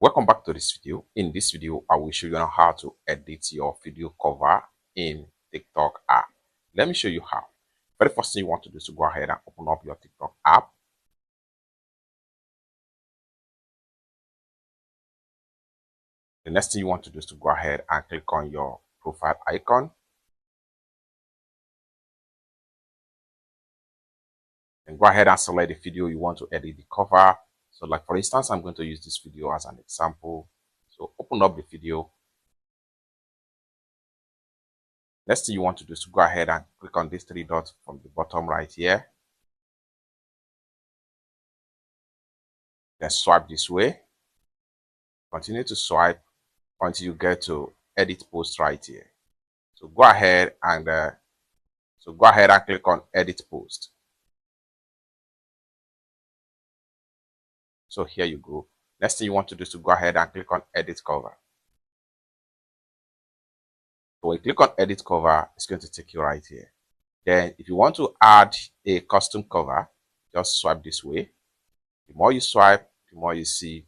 Welcome back to this video. In this video, I will show you how to edit your video cover in TikTok app. Let me show you how. Very first thing you want to do is to go ahead and open up your TikTok app. The next thing you want to do is to go ahead and click on your profile icon. And go ahead and select the video you want to edit the cover. So like for instance, I'm going to use this video as an example. So open up the video. Next thing you want to do is to go ahead and click on these three dots from the bottom right here. Then swipe this way. Continue to swipe until you get to edit post right here. So go ahead and click on edit post. So here you go. Next thing you want to do is to go ahead and click on edit cover. So when you click on edit cover, it's going to take you right here. Then if you want to add a custom cover, just swipe this way. The more you swipe, the more you see.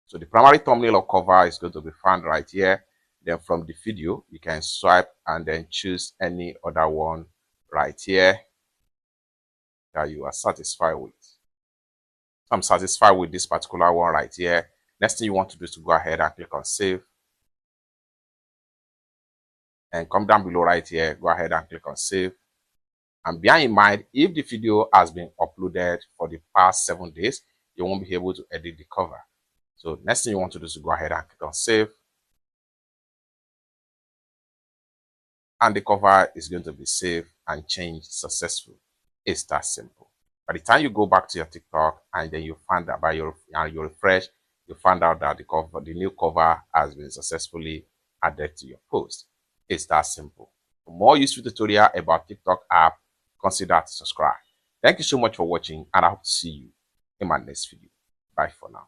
So the primary thumbnail or cover is going to be found right here. Then from the video, you can swipe and then choose any other one right here that you are satisfied with. So I'm satisfied with this particular one right here. Next thing you want to do is to go ahead and click on save. And come down below right here, go ahead and click on save. And bear in mind, if the video has been uploaded for the past 7 days, you won't be able to edit the cover. So next thing you want to do is to go ahead and click on save. And the cover is going to be saved and changed successfully. It's that simple. By the time you go back to your TikTok and then you find out you refresh, you find out that the new cover has been successfully added to your post. It's that simple. For more useful tutorial about TikTok app, consider to subscribe. Thank you so much for watching, and I hope to see you in my next video. Bye for now.